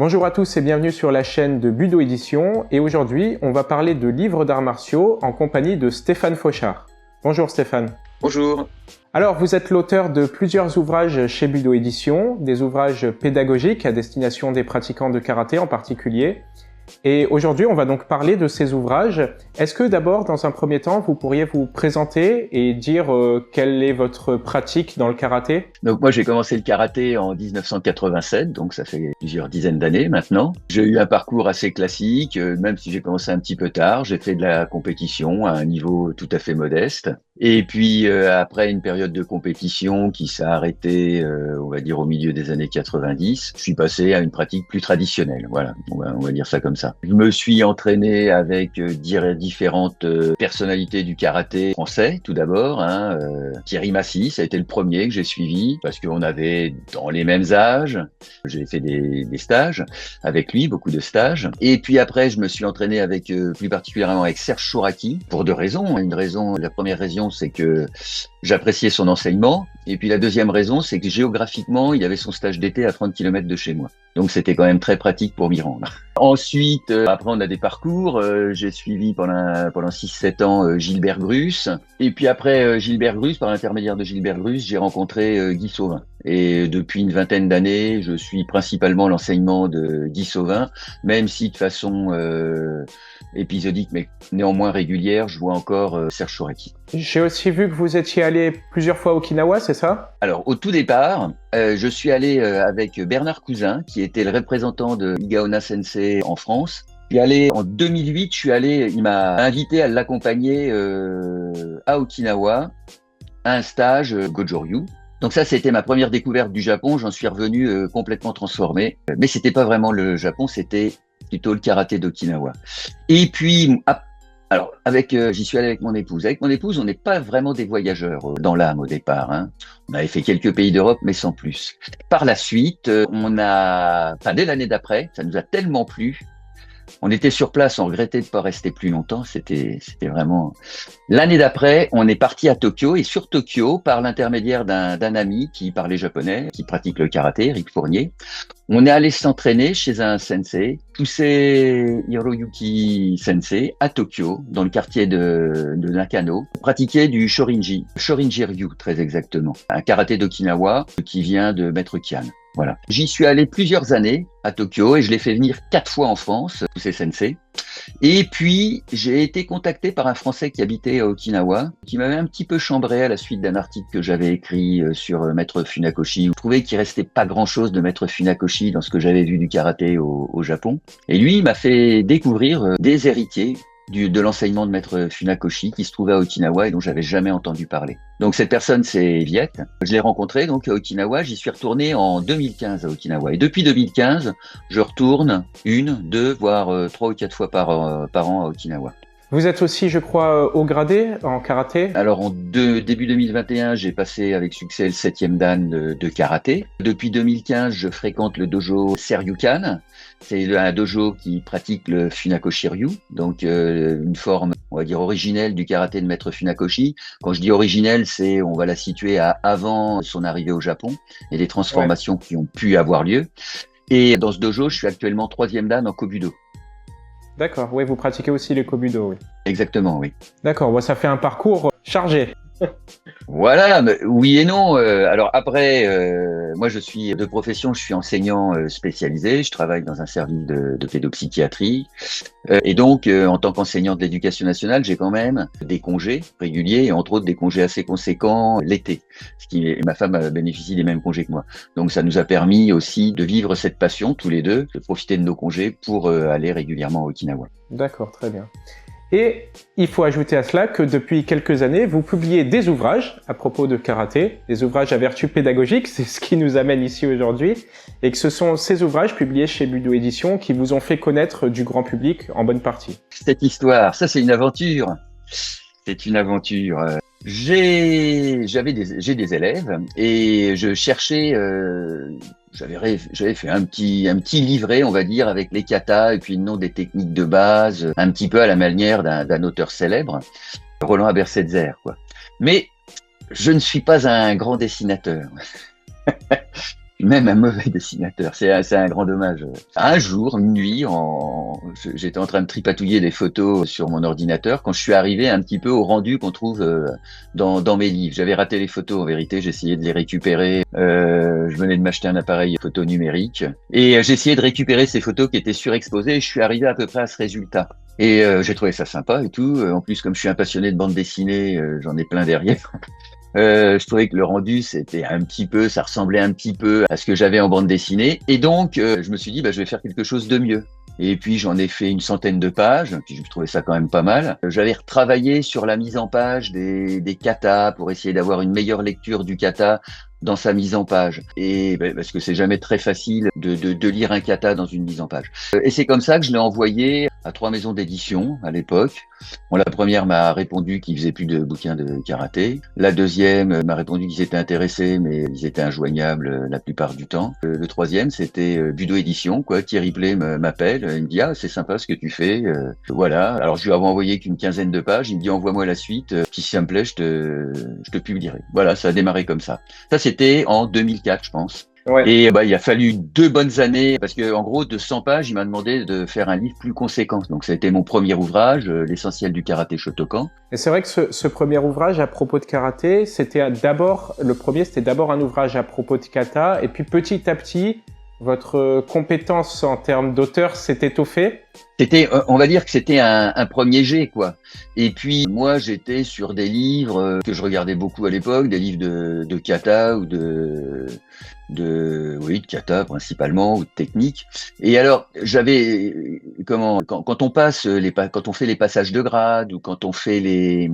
Bonjour à tous et bienvenue sur la chaîne de Budo Édition. Et aujourd'hui, on va parler de livres d'arts martiaux en compagnie de Stéphane Fauchard. Bonjour Stéphane. Bonjour. Alors, vous êtes l'auteur de plusieurs ouvrages chez Budo Édition, des ouvrages pédagogiques à destination des pratiquants de karaté en particulier. Et aujourd'hui, on va donc parler de ces ouvrages. Est-ce que d'abord, dans un premier temps, vous pourriez vous présenter et dire quelle est votre pratique dans le karaté? Donc moi, j'ai commencé le karaté en 1987, donc ça fait plusieurs dizaines d'années maintenant. J'ai eu un parcours assez classique, même si j'ai commencé un petit peu tard. J'ai fait de la compétition à un niveau tout à fait modeste. Et puis après une période de compétition qui s'est arrêtée, on va dire au milieu des années 90, je suis passé à une pratique plus traditionnelle. Voilà, on va dire ça comme ça. Je me suis entraîné avec différentes personnalités du karaté français, tout d'abord. Thierry Massy, ça a été le premier que j'ai suivi parce qu'on avait dans les mêmes âges. J'ai fait des stages avec lui, beaucoup de stages. Et puis après, je me suis entraîné avec plus particulièrement avec Serge Chouraki pour deux raisons. La première raison, c'est que j'appréciais son enseignement. Et puis la deuxième raison, c'est que géographiquement, il avait son stage d'été à 30 km de chez moi. Donc c'était quand même très pratique pour m'y rendre. Ensuite, après on a des parcours. J'ai suivi pendant 6-7 ans Gilbert Grus. Et puis après Gilbert Grus, par l'intermédiaire de Gilbert Grus, j'ai rencontré Guy Sauvin. Et depuis une vingtaine d'années, je suis principalement l'enseignement de Guy Sauvin, même si de façon épisodique, mais néanmoins régulière, je vois encore Serge Chouraki. J'ai aussi vu que vous étiez allé plusieurs fois à Okinawa, c'est ça? Alors, au tout départ, je suis allé avec Bernard Cousin, qui était le représentant de Igaona Sensei en France. Je suis allé en 2008, il m'a invité à l'accompagner à Okinawa, à un stage Goju-Ryu. Donc ça, c'était ma première découverte du Japon. J'en suis revenu complètement transformé. Mais c'était pas vraiment le Japon, c'était plutôt le karaté d'Okinawa. Et puis, j'y suis allé avec mon épouse. Avec mon épouse, on n'est pas vraiment des voyageurs dans l'âme au départ. On avait fait quelques pays d'Europe, mais sans plus. Par la suite, dès l'année d'après, ça nous a tellement plu. On était sur place, on regrettait de ne pas rester plus longtemps. C'était vraiment... L'année d'après, on est parti à Tokyo. Et sur Tokyo, par l'intermédiaire d'un ami qui parlait japonais, qui pratique le karaté, Eric Fournier, on est allé s'entraîner chez un sensei, Kusei Hiroyuki Sensei, à Tokyo, dans le quartier de Nakano, pratiquer du Shorinji Ryu, très exactement. Un karaté d'Okinawa qui vient de Maître Kian. Voilà. J'y suis allé plusieurs années à Tokyo et je l'ai fait venir 4 fois en France, tous ces sensei. Et puis, j'ai été contacté par un Français qui habitait à Okinawa, qui m'avait un petit peu chambré à la suite d'un article que j'avais écrit sur Maître Funakoshi. Je trouvais qu'il restait pas grand-chose de Maître Funakoshi dans ce que j'avais vu du karaté au Japon. Et lui, il m'a fait découvrir des héritiers de l'enseignement de Maître Funakoshi qui se trouvait à Okinawa et dont j'avais jamais entendu parler. Donc cette personne, c'est Viet. Je l'ai rencontré donc à Okinawa. J'y suis retourné en 2015 à Okinawa. Et depuis 2015, je retourne 1, 2, voire 3 ou 4 fois par an à Okinawa. Vous êtes aussi, je crois, haut gradé en karaté? Alors, début 2021, j'ai passé avec succès le 7e dan de karaté. Depuis 2015, je fréquente le dojo Seryukan. C'est un dojo qui pratique le Funakoshi Ryu, donc une forme, on va dire, originelle du karaté de Maître Funakoshi. Quand je dis originelle, on va la situer à avant son arrivée au Japon et les transformations qui ont pu avoir lieu. Et dans ce dojo, je suis actuellement 3e dan en Kobudo. D'accord, oui, vous pratiquez aussi les Kobudo, oui. Exactement, oui. D'accord, ça fait un parcours chargé. Voilà, mais oui et non. Alors après, moi je suis de profession, je suis enseignant spécialisé. Je travaille dans un service de pédopsychiatrie. Et donc, en tant qu'enseignant de l'éducation nationale, j'ai quand même des congés réguliers, et entre autres des congés assez conséquents l'été. Ma femme bénéficie des mêmes congés que moi. Donc ça nous a permis aussi de vivre cette passion tous les deux, de profiter de nos congés pour aller régulièrement à Okinawa. D'accord, très bien. Et il faut ajouter à cela que depuis quelques années, vous publiez des ouvrages à propos de karaté, des ouvrages à vertu pédagogique, c'est ce qui nous amène ici aujourd'hui, et que ce sont ces ouvrages publiés chez Budo Édition qui vous ont fait connaître du grand public en bonne partie. Cette histoire, ça c'est une aventure. C'est une aventure. J'ai des élèves et je cherchais, j'avais fait un petit livret, on va dire, avec les katas et puis le nom des techniques de base, un petit peu à la manière d'un auteur célèbre, Roland Abersetzer, quoi. Mais je ne suis pas un grand dessinateur. suis même un mauvais dessinateur. C'est un grand dommage. Un jour, une nuit, j'étais en train de tripatouiller des photos sur mon ordinateur quand je suis arrivé un petit peu au rendu qu'on trouve dans mes livres. J'avais raté les photos, en vérité. J'essayais de les récupérer. Je venais de m'acheter un appareil photo numérique et j'essayais de récupérer ces photos qui étaient surexposées et je suis arrivé à peu près à ce résultat. Et j'ai trouvé ça sympa et tout. En plus, comme je suis un passionné de bande dessinée, j'en ai plein derrière. Je trouvais que le rendu, ça ressemblait un petit peu à ce que j'avais en bande dessinée. Et donc, je me suis dit, je vais faire quelque chose de mieux. Et puis, j'en ai fait une centaine de pages. Puis, je trouvais ça quand même pas mal. J'avais retravaillé sur la mise en page des katas pour essayer d'avoir une meilleure lecture du kata dans sa mise en page. Et parce que c'est jamais très facile de lire un kata dans une mise en page. Et c'est comme ça que je l'ai envoyé à 3 maisons d'édition à l'époque. Bon, la première m'a répondu qu'ils faisaient plus de bouquins de karaté. La deuxième m'a répondu qu'ils étaient intéressés, mais ils étaient injoignables la plupart du temps. Le troisième, c'était Budo Édition, quoi. Thierry Play m'appelle, il me dit c'est sympa ce que tu fais. Voilà. Alors je lui avais envoyé qu'une quinzaine de pages. Il me dit envoie-moi la suite. Si ça me plaît, je te publierai. Voilà, ça a démarré comme ça. Ça c'était en 2004, je pense. Ouais. Et il a fallu 2 bonnes années parce que en gros de 100 pages, il m'a demandé de faire un livre plus conséquent. Donc ça a été mon premier ouvrage, l'essentiel du karaté Shotokan. Et c'est vrai que ce premier ouvrage à propos de karaté, c'était d'abord un ouvrage à propos de kata et puis petit à petit votre compétence en termes d'auteur s'est étoffée. On va dire que c'était un premier jet, quoi. Et puis, moi, j'étais sur des livres que je regardais beaucoup à l'époque, des livres de kata ou de kata principalement, ou de technique. Et alors, quand on fait les passages de grade, ou quand on fait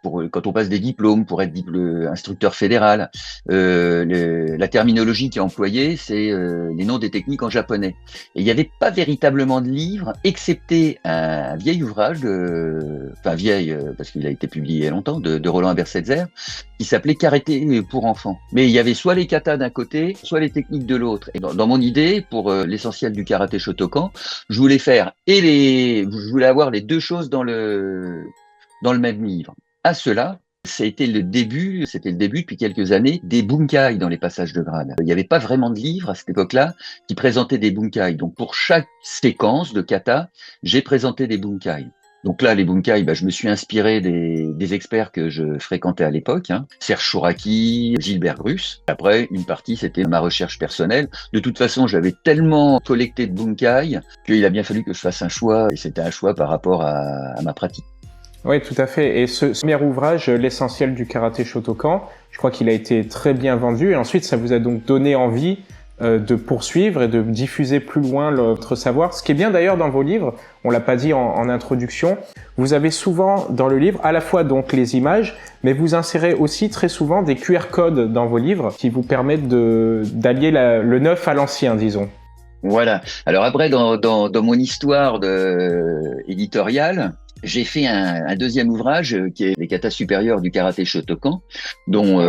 quand on passe des diplômes pour être instructeur fédéral, la terminologie qui est employée, c'est les noms des techniques en japonais. Et il n'y avait pas véritablement de livre, excepté un vieil ouvrage parce qu'il a été publié il y a longtemps, de Roland Bersetzer, qui s'appelait Karaté pour enfants. Mais il y avait soit les katas d'un côté, soit les techniques de l'autre. Et dans mon idée, pour l'essentiel du karaté Shotokan, je voulais avoir les 2 choses dans le même livre. À cela, c'était le début depuis quelques années des bunkai dans les passages de grade. Il n'y avait pas vraiment de livre à cette époque-là qui présentait des bunkai. Donc pour chaque séquence de kata, j'ai présenté des bunkai. Donc là, les bunkai, je me suis inspiré des experts que je fréquentais à l'époque, Serge Chouraki, Gilbert Grus. Après, une partie, c'était ma recherche personnelle. De toute façon, j'avais tellement collecté de bunkai qu'il a bien fallu que je fasse un choix, et c'était un choix par rapport à ma pratique. Oui, tout à fait. Et ce premier ouvrage, l'essentiel du karaté Shotokan, je crois qu'il a été très bien vendu. Et ensuite, ça vous a donc donné envie de poursuivre et de diffuser plus loin votre savoir. Ce qui est bien d'ailleurs dans vos livres, on l'a pas dit en introduction, vous avez souvent dans le livre à la fois donc les images, mais vous insérez aussi très souvent des QR codes dans vos livres qui vous permettent d'allier le neuf à l'ancien, disons. Voilà. Alors après, dans mon histoire éditoriale, j'ai fait un deuxième ouvrage qui est les katas supérieurs du karaté Shotokan, dont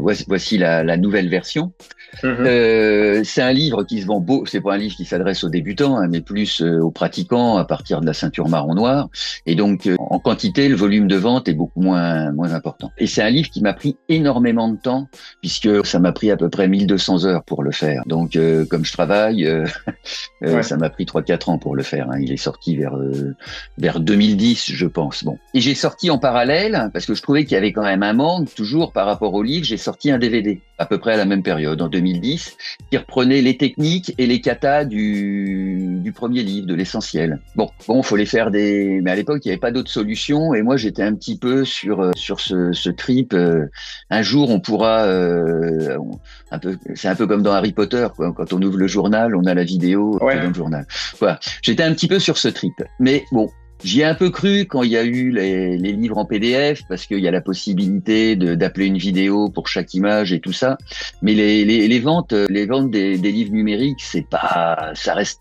voici la nouvelle version. C'est un livre qui se vend beau. C'est pas un livre qui s'adresse aux débutants, mais plus aux pratiquants à partir de la ceinture marron noir. Et donc en quantité, le volume de vente est beaucoup moins important. Et c'est un livre qui m'a pris énormément de temps puisque ça m'a pris à peu près 1200 heures pour le faire. Donc comme je travaille, ça m'a pris 3-4 ans pour le faire. Il est sorti vers 2010, je pense. Bon. Et j'ai sorti en parallèle parce que je trouvais qu'il y avait quand même un manque toujours par rapport au livre. J'ai sorti un DVD à peu près à la même période, en 2010, qui reprenait les techniques et les katas du premier livre, de l'essentiel. Bon, faut les faire mais à l'époque, il n'y avait pas d'autre solution, et moi, j'étais un petit peu sur ce trip. Un jour, on pourra, c'est un peu comme dans Harry Potter, quoi. Quand on ouvre le journal, on a la vidéo dans le journal. Voilà. J'étais un petit peu sur ce trip. Mais bon, j'y ai un peu cru quand il y a eu les livres en PDF, parce qu'il y a la possibilité d'appeler une vidéo pour chaque image et tout ça. Mais les ventes des livres numériques, ça reste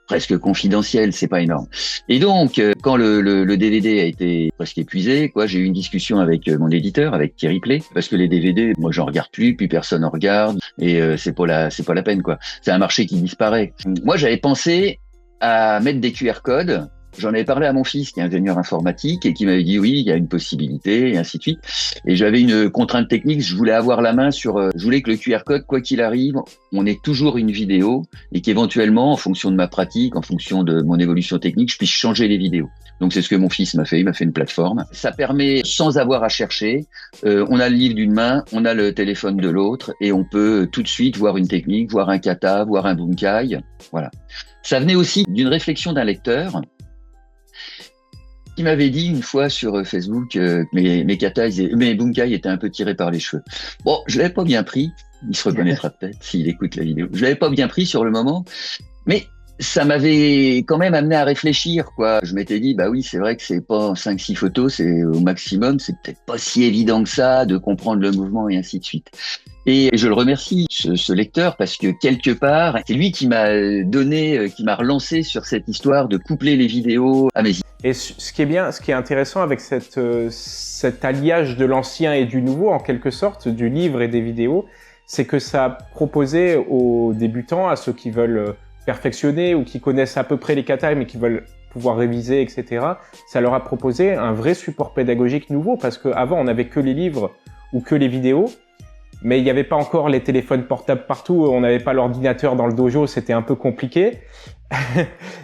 presque confidentiel, c'est pas énorme. Et donc, quand le DVD a été presque épuisé, j'ai eu une discussion avec mon éditeur, avec Thierry Play, parce que les DVD, moi j'en regarde plus, puis personne en regarde, et c'est pas la peine, quoi. C'est un marché qui disparaît. Moi, j'avais pensé à mettre des QR codes j'en avais parlé à mon fils qui est ingénieur informatique et qui m'avait dit oui, il y a une possibilité et ainsi de suite. Et j'avais une contrainte technique, je voulais avoir la main sur, je voulais que le QR code, quoi qu'il arrive, on ait toujours une vidéo et qu'éventuellement, en fonction de ma pratique, en fonction de mon évolution technique, je puisse changer les vidéos. Donc c'est ce que mon fils m'a fait, il m'a fait une plateforme. Ça permet, sans avoir à chercher, on a le livre d'une main, on a le téléphone de l'autre et on peut tout de suite voir une technique, voir un kata, voir un bunkai, voilà. Ça venait aussi d'une réflexion d'un lecteur qui m'avait dit une fois sur Facebook que mes katas, mes bunkai étaient un peu tirés par les cheveux. Bon, je l'avais pas bien pris, il se reconnaîtra peut-être s'il écoute la vidéo. Je l'avais pas bien pris sur le moment, mais ça m'avait quand même amené à réfléchir, quoi. Je m'étais dit, bah oui, c'est vrai que c'est pas 5-6 photos, c'est au maximum, c'est peut-être pas si évident que ça de comprendre le mouvement et ainsi de suite. Et je le remercie, ce lecteur, parce que quelque part, c'est lui qui m'a donné, qui m'a relancé sur cette histoire de coupler les vidéos à mes idées. Et ce qui est bien, ce qui est intéressant avec cet alliage de l'ancien et du nouveau, en quelque sorte, du livre et des vidéos, c'est que ça proposait aux débutants, à ceux qui veulent perfectionner ou qui connaissent à peu près les katas mais qui veulent pouvoir réviser, etc. Ça leur a proposé un vrai support pédagogique nouveau parce qu'avant, on n'avait que les livres ou que les vidéos. Mais il n'y avait pas encore les téléphones portables partout, on n'avait pas l'ordinateur dans le dojo, c'était un peu compliqué.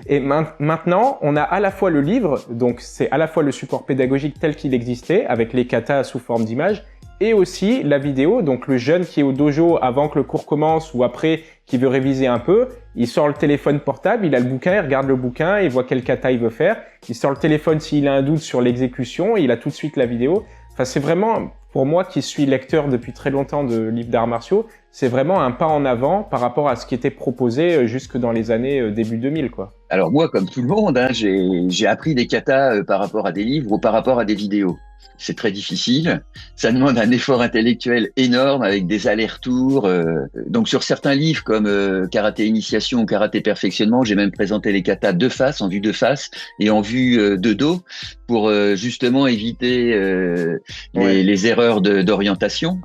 Et maintenant, on a à la fois le livre, donc c'est à la fois le support pédagogique tel qu'il existait, avec les katas sous forme d'images, et aussi la vidéo, donc le jeune qui est au dojo avant que le cours commence ou après, qui veut réviser un peu, il sort le téléphone portable, il a le bouquin, il regarde le bouquin, il voit quel kata il veut faire, il sort le téléphone s'il a un doute sur l'exécution, il a tout de suite la vidéo. Enfin, c'est vraiment, pour moi qui suis lecteur depuis très longtemps de livres d'arts martiaux, c'est vraiment un pas en avant par rapport à ce qui était proposé jusque dans les années début 2000, quoi. Alors moi, comme tout le monde, hein, j'ai appris des katas par rapport à des livres ou par rapport à des vidéos. C'est très difficile, ça demande un effort intellectuel énorme avec des allers-retours. Donc sur certains livres comme Karaté Initiation ou Karaté Perfectionnement, j'ai même présenté les katas de face, en vue de face et en vue de dos pour justement éviter les erreurs d'orientation.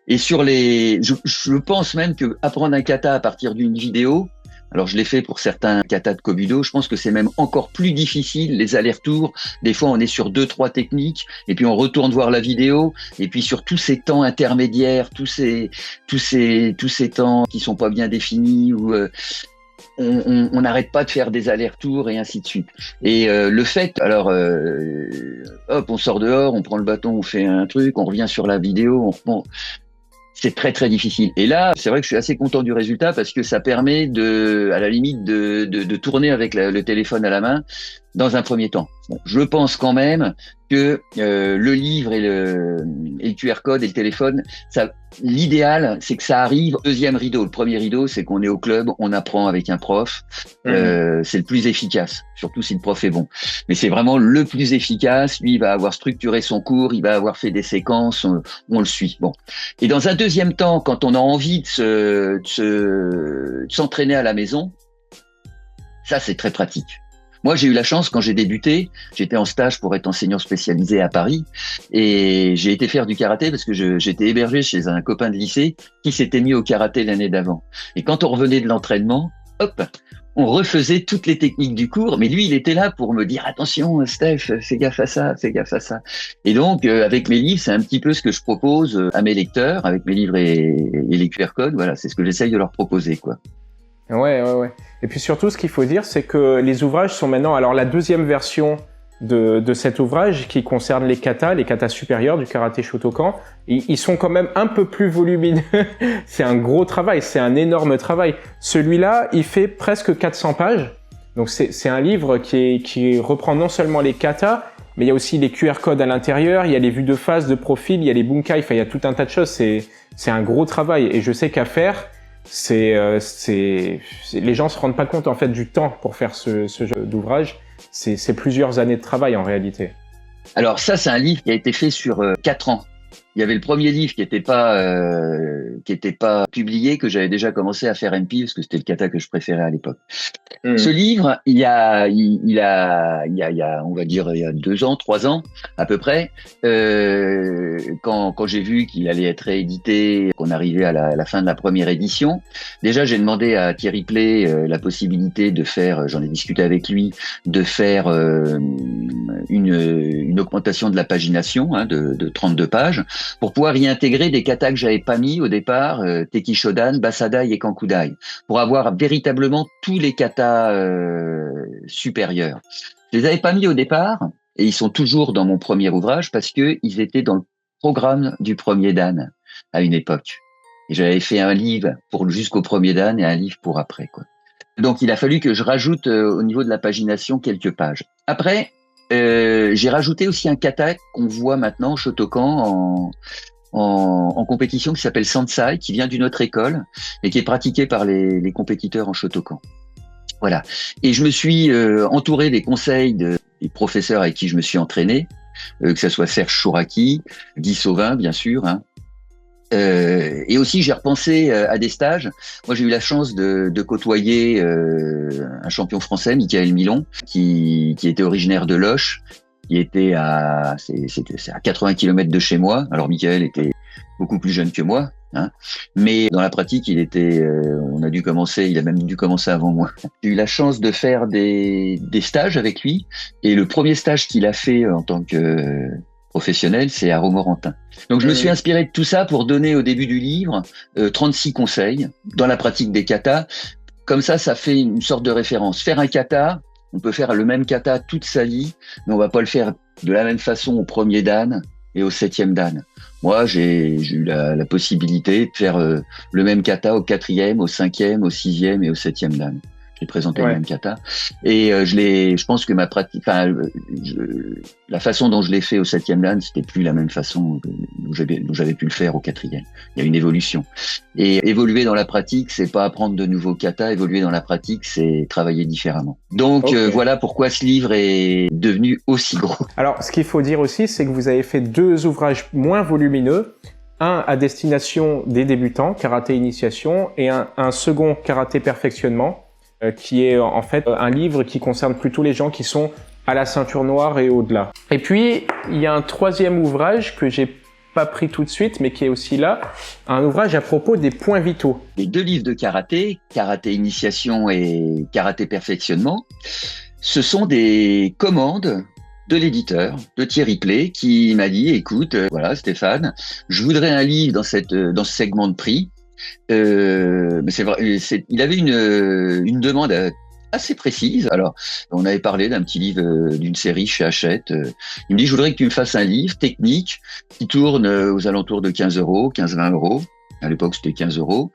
Et sur je pense même que apprendre un kata à partir d'une vidéo, alors je l'ai fait pour certains katas de Kobudo, je pense que c'est même encore plus difficile, les allers-retours. Des fois, on est sur 2-3 techniques, et puis on retourne voir la vidéo, et puis sur tous ces temps intermédiaires, tous ces temps qui sont pas bien définis, où on n'arrête pas de faire des allers-retours et ainsi de suite. Et le fait, alors, hop, on sort dehors, on prend le bâton, on fait un truc, on revient sur la vidéo, on reprend. C'est très très difficile. Et là, c'est vrai que je suis assez content du résultat parce que ça permet à la limite de tourner avec le téléphone à la main dans un premier temps. Bon, je pense quand même que le livre et le QR code et le téléphone, l'idéal, c'est que ça arrive au deuxième rideau. Le premier rideau, c'est qu'on est au club, on apprend avec un prof. C'est le plus efficace, surtout si le prof est bon. Mais c'est vraiment le plus efficace. Lui, il va avoir structuré son cours, il va avoir fait des séquences, on le suit. Bon. Et dans un deuxième temps, quand on a envie de s'entraîner à la maison, ça, c'est très pratique. Moi, j'ai eu la chance, quand j'ai débuté, j'étais en stage pour être enseignant spécialisé à Paris et j'ai été faire du karaté parce que j'étais hébergé chez un copain de lycée qui s'était mis au karaté l'année d'avant. Et quand on revenait de l'entraînement, hop, on refaisait toutes les techniques du cours, mais lui, il était là pour me dire « Attention, Steph, fais gaffe à ça, fais gaffe à ça ». Et donc, avec mes livres, c'est un petit peu ce que je propose à mes lecteurs, avec mes livres et les QR codes, voilà, c'est ce que j'essaye de leur proposer, quoi. Ouais. Et puis surtout, ce qu'il faut dire, c'est que les ouvrages sont maintenant... Alors, la deuxième version de cet ouvrage qui concerne les katas supérieurs du karaté Shotokan, ils sont quand même un peu plus volumineux. C'est un gros travail, c'est un énorme travail. Celui-là, il fait presque 400 pages. Donc, c'est un livre qui reprend non seulement les katas, mais il y a aussi les QR codes à l'intérieur, il y a les vues de face, de profil, il y a les bunkai, enfin, il y a tout un tas de choses. C'est un gros travail. Et je sais qu'à faire... les gens se rendent pas compte en fait du temps pour faire ce genre d'ouvrage. C'est plusieurs années de travail en réalité. Alors ça, c'est un livre qui a été fait sur 4 ans. il y avait le premier livre qui était pas publié, que j'avais déjà commencé à faire MP parce que c'était le kata que je préférais à l'époque. Ce livre, il y a, on va dire, il y a 2 ans, 3 ans, à peu près, quand j'ai vu qu'il allait être réédité, qu'on arrivait à la fin de la première édition, déjà, j'ai demandé à Thierry Play la possibilité de faire, j'en ai discuté avec lui, de faire une augmentation de la pagination, de 32 pages, pour pouvoir y intégrer des katas que j'avais pas mis au départ, Teki Shodan, Basadai et Kankudai, pour avoir véritablement tous les katas supérieurs. Je les avais pas mis au départ, et ils sont toujours dans mon premier ouvrage parce que ils étaient dans le programme du premier Dan à une époque. Et j'avais fait un livre pour jusqu'au premier Dan et un livre pour après, quoi. Donc il a fallu que je rajoute au niveau de la pagination quelques pages. Après, j'ai rajouté aussi un kata qu'on voit maintenant au Shotokan en compétition, qui s'appelle Sansai, qui vient d'une autre école et qui est pratiqué par les compétiteurs en Shotokan. Voilà. Et je me suis entouré des conseils des professeurs avec qui je me suis entraîné, que ce soit Serge Chouraki, Guy Sauvin, bien sûr, et aussi j'ai repensé à des stages. Moi j'ai eu la chance de côtoyer un champion français, Michael Milon, qui était originaire de Loches, qui était à 80 km de chez moi. Alors Michael était beaucoup plus jeune que moi, mais dans la pratique il a même dû commencer avant moi. J'ai eu la chance de faire des stages avec lui, et le premier stage qu'il a fait en tant que professionnel, c'est à Romorantin. Donc je me suis inspiré de tout ça pour donner au début du livre 36 conseils dans la pratique des katas. Comme ça fait une sorte de référence. Faire un kata, on peut faire le même kata toute sa vie, mais on va pas le faire de la même façon au premier dan et au 7e dan. Moi, j'ai eu la possibilité de faire le même kata au 4e, au 5e, au 6e et au 7e dan. J'ai présenté le même kata, et je pense que ma pratique, la façon dont je l'ai fait au 7e dan, c'était plus la même façon dont j'avais pu le faire au 4e. Il y a une évolution. Et évoluer dans la pratique, c'est pas apprendre de nouveaux katas. Évoluer dans la pratique, c'est travailler différemment. Donc voilà pourquoi ce livre est devenu aussi gros. Alors, ce qu'il faut dire aussi, c'est que vous avez fait 2 ouvrages moins volumineux. Un à destination des débutants, karaté initiation, et un second karaté perfectionnement, qui est en fait un livre qui concerne plutôt les gens qui sont à la ceinture noire et au-delà. Et puis, il y a un 3e ouvrage que j'ai pas pris tout de suite, mais qui est aussi là, un ouvrage à propos des points vitaux. Les 2 livres de karaté, karaté initiation et karaté perfectionnement, ce sont des commandes de l'éditeur, de Thierry Play, qui m'a dit, écoute, voilà Stéphane, je voudrais un livre dans ce segment de prix. Mais c'est vrai, il avait une demande assez précise. Alors, on avait parlé d'un petit livre d'une série chez Hachette. Il me dit, je voudrais que tu me fasses un livre technique qui tourne aux alentours de 15 €, 15-20 €. À l'époque, c'était 15 €,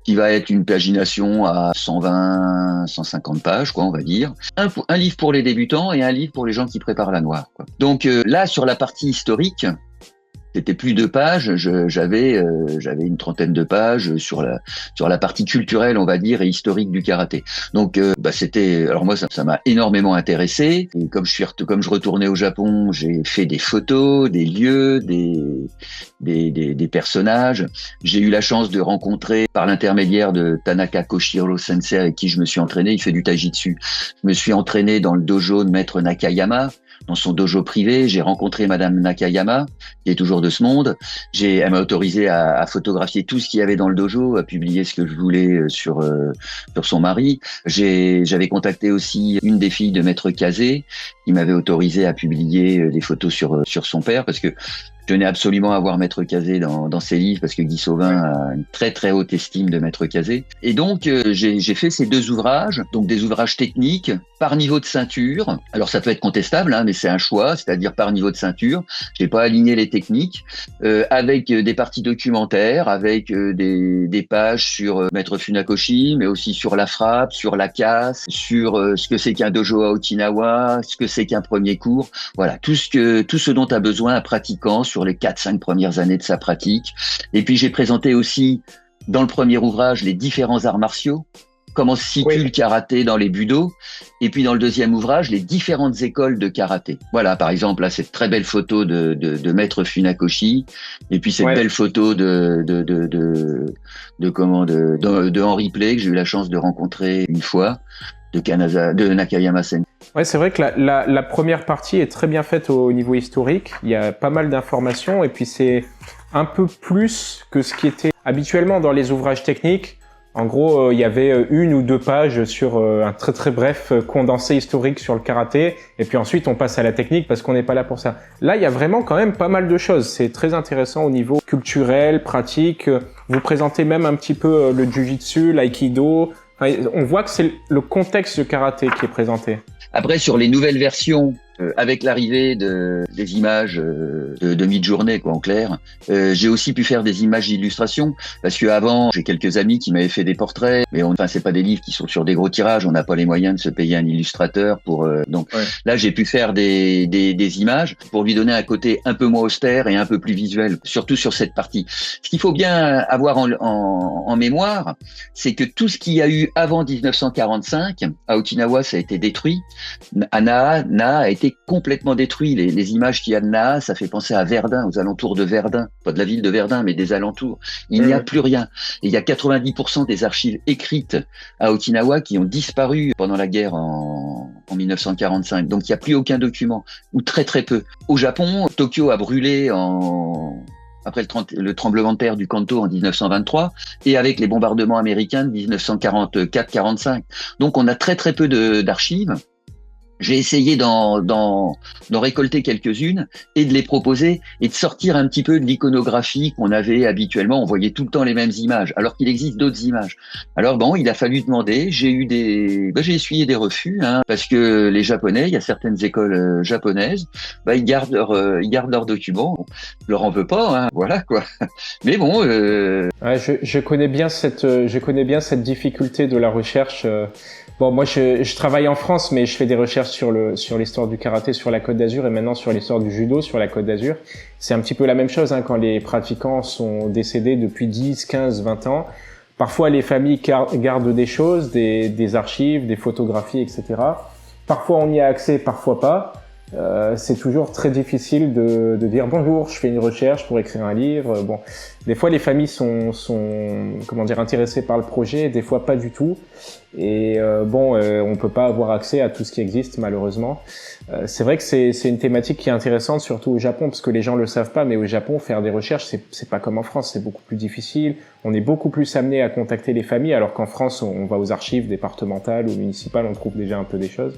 qui va être une pagination à 120, 150 pages, quoi, on va dire. Un livre pour les débutants et un livre pour les gens qui préparent la noire, quoi. Donc là, sur la partie historique, c'était plus de pages, j'avais une 30aine de pages sur la partie culturelle, on va dire, et historique du karaté. Donc alors moi ça m'a énormément intéressé, et comme je retournais au Japon, j'ai fait des photos, des lieux, des personnages. J'ai eu la chance de rencontrer, par l'intermédiaire de Tanaka Koshiro Sensei, avec qui je me suis entraîné, il fait du taijitsu. Je me suis entraîné dans le dojo de maître Nakayama, dans son dojo privé. J'ai rencontré Madame Nakayama, qui est toujours de ce monde. Elle m'a autorisé à photographier tout ce qu'il y avait dans le dojo, à publier ce que je voulais sur son mari. J'avais contacté aussi une des filles de Maître Kazé, qui m'avait autorisé à publier des photos sur son père, parce que je tenais absolument à voir Maître Kazé dans ses livres, parce que Guy Sauvin a une très très haute estime de Maître Kazé. Et donc j'ai fait ces 2 ouvrages, donc des ouvrages techniques par niveau de ceinture. Alors ça peut être contestable, mais c'est un choix, c'est-à-dire par niveau de ceinture. J'ai pas aligné les techniques, avec des parties documentaires, avec des pages sur Maître Funakoshi, mais aussi sur la frappe, sur la casse, sur ce que c'est qu'un dojo à Okinawa, ce que c'est qu'un premier cours. Voilà, tout ce dont a besoin un pratiquant sur les 4-5 premières années de sa pratique. Et puis j'ai présenté aussi dans le premier ouvrage les différents arts martiaux, comment se situe le karaté dans les budo. Et puis dans le deuxième ouvrage, les différentes écoles de karaté. Voilà, par exemple, là, cette très belle photo de Maître Funakoshi. Et puis cette belle photo de Henri Play, que j'ai eu la chance de rencontrer une fois, de Nakayama Sensei. Ouais, c'est vrai que la première partie est très bien faite au niveau historique. Il y a pas mal d'informations et puis c'est un peu plus que ce qui était habituellement dans les ouvrages techniques. En gros, il y avait 1 ou 2 pages sur un très très bref condensé historique sur le karaté et puis ensuite on passe à la technique parce qu'on n'est pas là pour ça. Là, il y a vraiment quand même pas mal de choses. C'est très intéressant au niveau culturel, pratique. Vous présentez même un petit peu le jiu-jitsu, l'aïkido. Enfin, on voit que c'est le contexte du karaté qui est présenté. Après, sur les nouvelles versions, avec l'arrivée des images de mi-journée, quoi, en clair, j'ai aussi pu faire des images d'illustration parce que avant, j'ai quelques amis qui m'avaient fait des portraits, mais c'est pas des livres qui sont sur des gros tirages, on n'a pas les moyens de se payer un illustrateur pour. Donc là, j'ai pu faire des images pour lui donner un côté un peu moins austère et un peu plus visuel, surtout sur cette partie. Ce qu'il faut bien avoir en mémoire, c'est que tout ce qu'il y a eu avant 1945 à Okinawa, ça a été détruit. À Naha a été complètement détruit. Les images qu'il y a de Naha, ça fait penser à Verdun, aux alentours de Verdun, pas de la ville de Verdun, mais des alentours. Il n'y a plus rien. Et il y a 90% des archives écrites à Okinawa qui ont disparu pendant la guerre en 1945. Donc il n'y a plus aucun document, ou très très peu. Au Japon, Tokyo a brûlé après le tremblement de terre du Kanto en 1923 et avec les bombardements américains de 1944-45. Donc on a très très peu d'archives. J'ai essayé d'en récolter quelques-unes et de les proposer et de sortir un petit peu de l'iconographie qu'on avait habituellement. On voyait tout le temps les mêmes images, alors qu'il existe d'autres images. Alors bon, il a fallu demander. J'ai essuyé des refus, parce que les Japonais, il y a certaines écoles japonaises, ils gardent leurs documents. Bon, je leur en veux pas, voilà quoi. Mais bon. Ouais, je connais bien cette difficulté de la recherche. Bon, moi, je travaille en France, mais je fais des recherches sur l'histoire du karaté sur la Côte d'Azur et maintenant sur l'histoire du judo sur la Côte d'Azur. C'est un petit peu la même chose, quand les pratiquants sont décédés depuis 10, 15, 20 ans. Parfois, les familles gardent des choses, des archives, des photographies, etc. Parfois, on y a accès, parfois pas. C'est toujours très difficile de dire bonjour, je fais une recherche pour écrire un livre. Bon, des fois les familles sont intéressées par le projet, des fois pas du tout. Et on peut pas avoir accès à tout ce qui existe malheureusement. C'est vrai que c'est une thématique qui est intéressante, surtout au Japon, parce que les gens le savent pas, mais au Japon faire des recherches c'est pas comme en France, c'est beaucoup plus difficile. On est beaucoup plus amené à contacter les familles, alors qu'en France on va aux archives départementales ou municipales, on trouve déjà un peu des choses.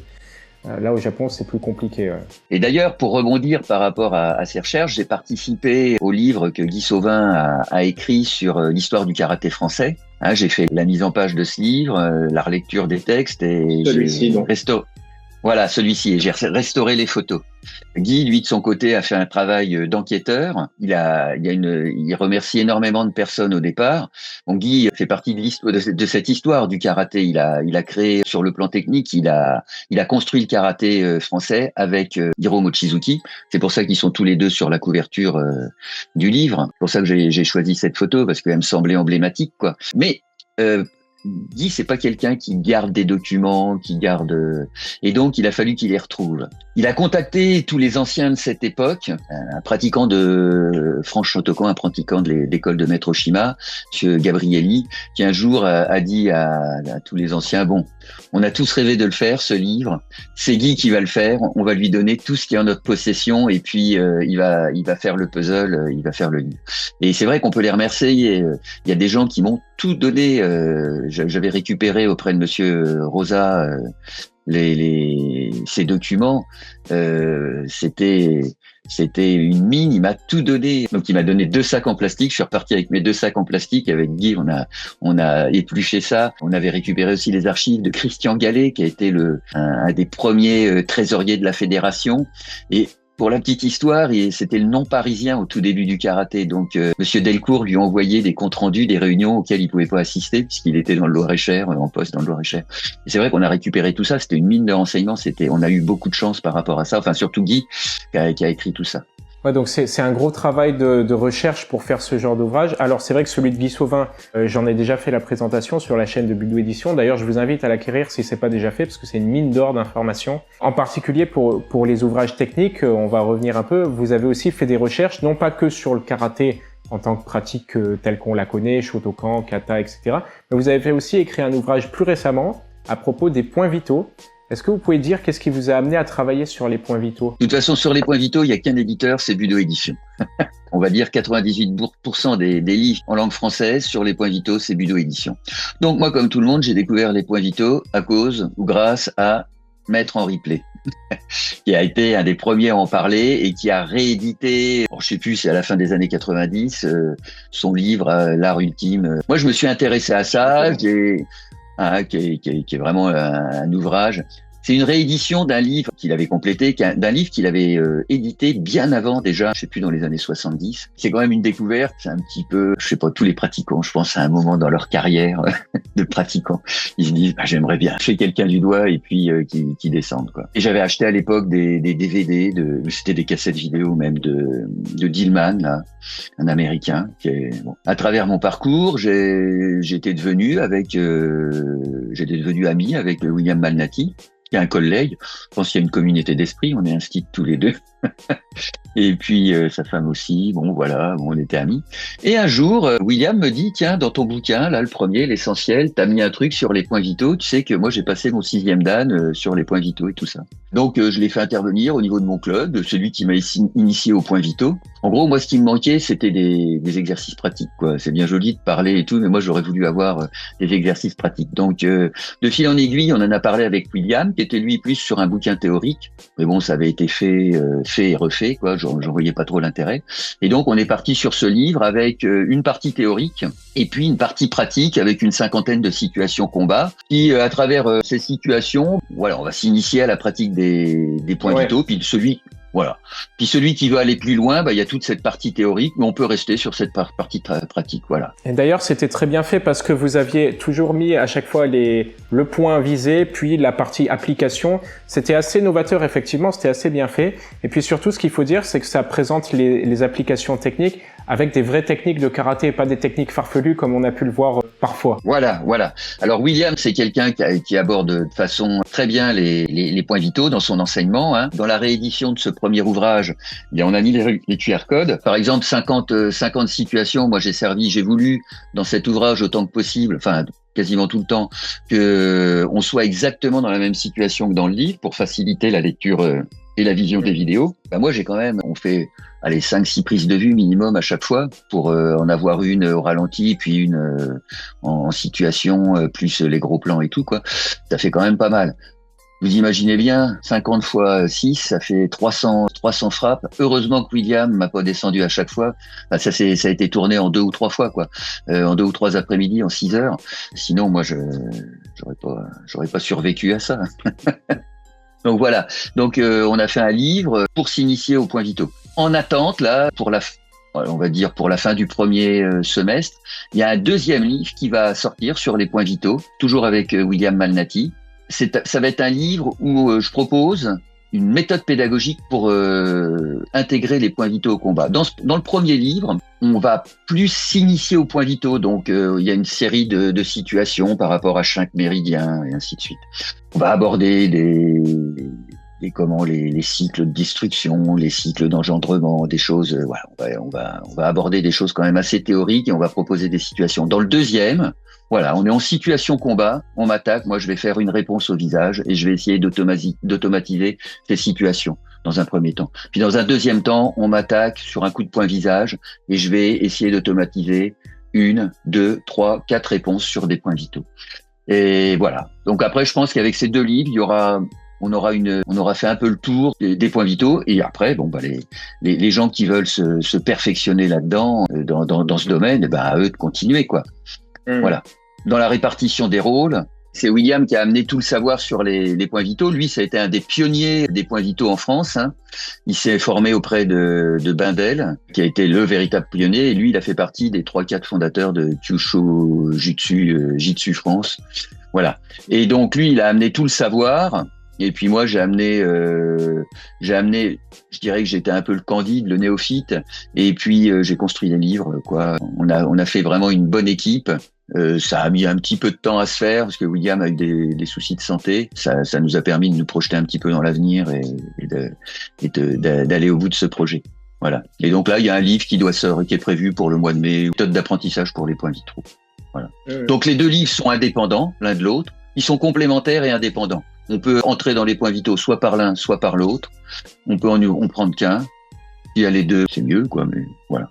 Là, au Japon, c'est plus compliqué. Ouais. Et d'ailleurs, pour rebondir par rapport à ces recherches, j'ai participé au livre que Guy Sauvin a écrit sur l'histoire du karaté français. J'ai fait la mise en page de ce livre, la relecture des textes et celui-ci, donc. Voilà, celui-ci, et j'ai restauré les photos. Guy, lui, de son côté, a fait un travail d'enquêteur. Il remercie énormément de personnes au départ. Bon, Guy fait partie de cette histoire du karaté. Il a créé, sur le plan technique, il a construit le karaté français avec Hiro Mochizuki. C'est pour ça qu'ils sont tous les deux sur la couverture du livre. C'est pour ça que j'ai choisi cette photo, parce qu'elle me semblait emblématique, quoi. Mais, Guy, c'est pas quelqu'un qui garde des documents, et donc il a fallu qu'il les retrouve. Il a contacté tous les anciens de cette époque, un pratiquant de Franche-Shotokan, un pratiquant de l'école de Maître Oshima, M. Gabrielli, qui un jour a dit à tous les anciens, bon, on a tous rêvé de le faire, ce livre, c'est Guy qui va le faire, on va lui donner tout ce qui est en notre possession, et puis il va faire le puzzle, il va faire le livre. Et c'est vrai qu'on peut les remercier, il y a des gens qui m'ont tout donné. J'avais récupéré auprès de Monsieur Rosa ces documents. C'était une mine. Il m'a tout donné. Donc il m'a donné 2 sacs en plastique. Je suis reparti avec mes 2 sacs en plastique. Avec Guy, on a épluché ça. On avait récupéré aussi les archives de Christian Gallet, qui a été un des premiers trésoriers de la fédération. Et pour la petite histoire, c'était le nom parisien au tout début du karaté. Donc, Monsieur Delcourt lui a envoyé des comptes rendus des réunions auxquelles il pouvait pas assister puisqu'il était dans le Loir-et-Cher, en poste dans le Loir-et-Cher. Et c'est vrai qu'on a récupéré tout ça. C'était une mine de renseignements. On a eu beaucoup de chance par rapport à ça. Enfin, surtout Guy qui a écrit tout ça. Ouais, donc c'est un gros travail de recherche pour faire ce genre d'ouvrage. Alors c'est vrai que celui de Guy Sauvin, j'en ai déjà fait la présentation sur la chaîne de Budo Édition. D'ailleurs, je vous invite à l'acquérir si c'est pas déjà fait, parce que c'est une mine d'or d'informations. En particulier pour les ouvrages techniques, on va revenir un peu. Vous avez aussi fait des recherches, non pas que sur le karaté en tant que pratique telle qu'on la connaît, Shotokan, kata, etc. Mais vous avez aussi écrit un ouvrage plus récemment à propos des points vitaux. Est-ce que vous pouvez dire qu'est-ce qui vous a amené à travailler sur les points vitaux? De toute façon, sur les points vitaux, il n'y a qu'un éditeur, c'est Budo Édition. On va dire 98% des livres en langue française sur les points vitaux, c'est Budo Édition. Donc moi, comme tout le monde, j'ai découvert les points vitaux à cause ou grâce à Maître Henri Play, qui a été un des premiers à en parler et qui a réédité, je sais plus, c'est à la fin des années 90, son livre L'Art Ultime. Moi, je me suis intéressé à ça, qui est vraiment un ouvrage. C'est une réédition d'un livre qu'il avait complété, d'un livre qu'il avait édité bien avant déjà, je sais plus, dans les années 70. C'est quand même une découverte, c'est un petit peu, je sais pas, tous les pratiquants, je pense à un moment dans leur carrière de pratiquants, ils se disent, j'aimerais bien chez quelqu'un du doigt et puis qui descendent, quoi. Et j'avais acheté à l'époque des DVD, c'était des cassettes vidéo même de Dillman, là, un Américain. À travers mon parcours, j'étais devenu ami avec William Malnati, qui est un collègue. Je pense qu'il y a une communauté d'esprit, on est instits tous les deux. Et puis sa femme aussi, on était amis. Et un jour, William me dit, tiens, dans ton bouquin, là, le premier, l'essentiel, t'as mis un truc sur les points vitaux. Tu sais que moi, j'ai passé mon 6e dan sur les points vitaux et tout ça. Donc, je l'ai fait intervenir au niveau de mon club, celui qui m'a initié aux points vitaux. En gros, moi, ce qui me manquait, c'était des exercices pratiques, quoi. C'est bien joli de parler et tout, mais moi, j'aurais voulu avoir des exercices pratiques. Donc, de fil en aiguille, on en a parlé avec William, qui était lui plus sur un bouquin théorique. Mais bon, ça avait été fait et refait, quoi. J'en voyais pas trop l'intérêt. Et donc, on est parti sur ce livre avec une partie théorique et puis une partie pratique avec une 50aine de situations combat. Qui, à travers ces situations, on va s'initier à la pratique des points vitaux. Puis Puis celui qui veut aller plus loin, il y a toute cette partie théorique, mais on peut rester sur cette partie pratique, voilà. Et d'ailleurs, c'était très bien fait parce que vous aviez toujours mis à chaque fois le point visé, puis la partie application. C'était assez novateur, effectivement, c'était assez bien fait. Et puis surtout, ce qu'il faut dire, c'est que ça présente les applications techniques avec des vraies techniques de karaté et pas des techniques farfelues comme on a pu le voir parfois. Voilà. Alors William, c'est quelqu'un qui aborde de façon très bien les points vitaux dans son enseignement. Dans la réédition de ce premier ouvrage, on a mis les QR codes. Par exemple, 50 situations. Moi, j'ai voulu dans cet ouvrage autant que possible, quasiment tout le temps, que on soit exactement dans la même situation que dans le livre pour faciliter la lecture et la vision des vidéos. Moi, on fait 5-6 prises de vue minimum à chaque fois pour en avoir une au ralenti, puis une en situation, plus les gros plans et tout, quoi. Ça fait quand même pas mal. Vous imaginez bien, 50 fois 6, ça fait 300 frappes. Heureusement que William m'a pas descendu à chaque fois. Ça a été tourné en 2 ou 3 fois, quoi. En 2 ou 3 après-midi, en 6 heures. Sinon, moi, j'aurais pas survécu à ça. Donc voilà. Donc, on a fait un livre pour s'initier aux points vitaux. En attente, là, pour la fin du premier semestre, il y a un deuxième livre qui va sortir sur les points vitaux, toujours avec William Malnati. Ça va être un livre où je propose une méthode pédagogique pour intégrer les points vitaux au combat. Dans le premier livre, on va plus s'initier aux points vitaux, donc il y a une série de situations par rapport à chaque méridien et ainsi de suite. On va aborder les cycles de destruction, les cycles d'engendrement, des choses, on va aborder des choses quand même assez théoriques et on va proposer des situations. Dans le deuxième, on est en situation combat, on m'attaque, moi je vais faire une réponse au visage et je vais essayer d'automatiser ces situations dans un premier temps. Puis dans un deuxième temps, on m'attaque sur un coup de poing visage et je vais essayer d'automatiser 1, 2, 3, 4 réponses sur des points vitaux. Et voilà. Donc après, je pense qu'avec ces 2 livres, on aura fait un peu le tour des points vitaux et après, les gens qui veulent se perfectionner là-dedans, dans ce domaine, à eux de continuer, quoi. Voilà. Dans la répartition des rôles, c'est William qui a amené tout le savoir sur les points vitaux. Lui, ça a été un des pionniers des points vitaux en France. Il s'est formé auprès de Bindel, qui a été le véritable pionnier. Et lui, il a fait partie des 3-4 fondateurs de Kyusho Jitsu France. Voilà. Et donc, lui, il a amené tout le savoir. Et puis moi, j'ai amené, je dirais que j'étais un peu le candide, le néophyte. Et puis j'ai construit des livres, quoi. On a fait vraiment une bonne équipe. Ça a mis un petit peu de temps à se faire parce que William a eu des soucis de santé. Ça nous a permis de nous projeter un petit peu dans l'avenir d'aller au bout de ce projet. Voilà. Et donc là, il y a un livre qui est prévu pour le mois de mai, méthode d'apprentissage pour les points vitraux. Voilà. Donc les deux livres sont indépendants l'un de l'autre. Ils sont complémentaires et indépendants. On peut entrer dans les points vitaux soit par l'un, soit par l'autre. On peut en prendre qu'un. S'il y a les deux, c'est mieux, quoi. Mais voilà.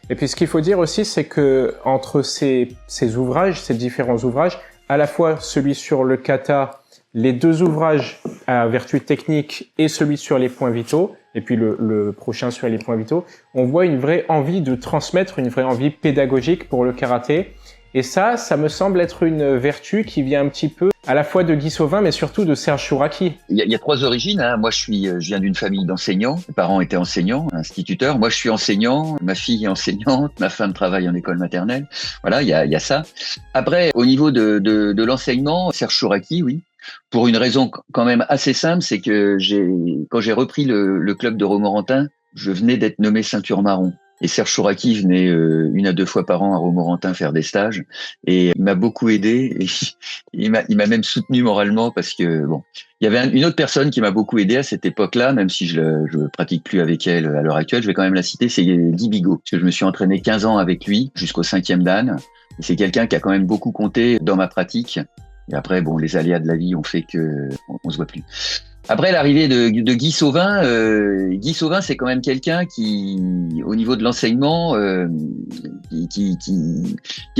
Et puis ce qu'il faut dire aussi, c'est que entre ces ouvrages, ces différents ouvrages, à la fois celui sur le kata, les deux ouvrages à vertu technique et celui sur les points vitaux, et puis le prochain sur les points vitaux, on voit une vraie envie de transmettre, une vraie envie pédagogique pour le karaté. Et ça me semble être une vertu qui vient un petit peu à la fois de Guy Sauvin, mais surtout de Serge Chouraki. Il y a trois origines, hein. Moi, je viens d'une famille d'enseignants. Mes parents étaient enseignants, instituteurs. Moi, je suis enseignant. Ma fille est enseignante. Ma femme travaille en école maternelle. Voilà, il y a ça. Après, au niveau de l'enseignement, Serge Chouraki, oui. Pour une raison quand même assez simple, c'est que quand j'ai repris le club de Romorantin, je venais d'être nommé ceinture marron. Et Serge Chouraki venait 1 à 2 fois par an à Romorantin faire des stages et il m'a beaucoup aidé et il m'a même soutenu moralement parce que bon, il y avait une autre personne qui m'a beaucoup aidé à cette époque-là, même si je pratique plus avec elle à l'heure actuelle, je vais quand même la citer, c'est Guy Bigot, parce que je me suis entraîné 15 ans avec lui jusqu'au 5e dan. Et c'est quelqu'un qui a quand même beaucoup compté dans ma pratique. Et après, bon, les aléas de la vie ont fait que on se voit plus. Après l'arrivée de Guy Sauvin, c'est quand même quelqu'un qui, au niveau de l'enseignement, qui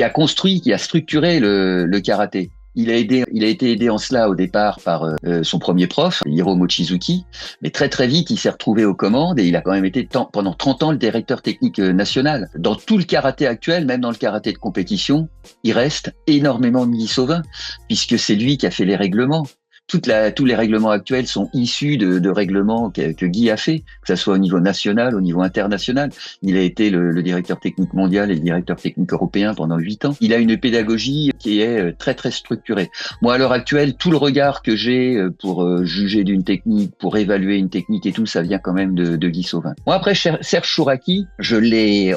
a construit, qui a structuré le karaté. Il a été aidé en cela au départ par son premier prof, Hiro Mochizuki, mais très très vite il s'est retrouvé aux commandes et il a quand même été pendant 30 ans le directeur technique national. Dans tout le karaté actuel, même dans le karaté de compétition, il reste énormément de Guy Sauvin, puisque c'est lui qui a fait les règlements. Tous les règlements actuels sont issus de règlements que Guy a fait, que ça soit au niveau national, au niveau international. Il a été le directeur technique mondial et le directeur technique européen pendant 8 ans. Il a une pédagogie qui est très très structurée. Moi, à l'heure actuelle, tout le regard que j'ai pour juger d'une technique, pour évaluer une technique et tout, ça vient quand même de Guy Sauvin. Moi, après Serge Chouraki,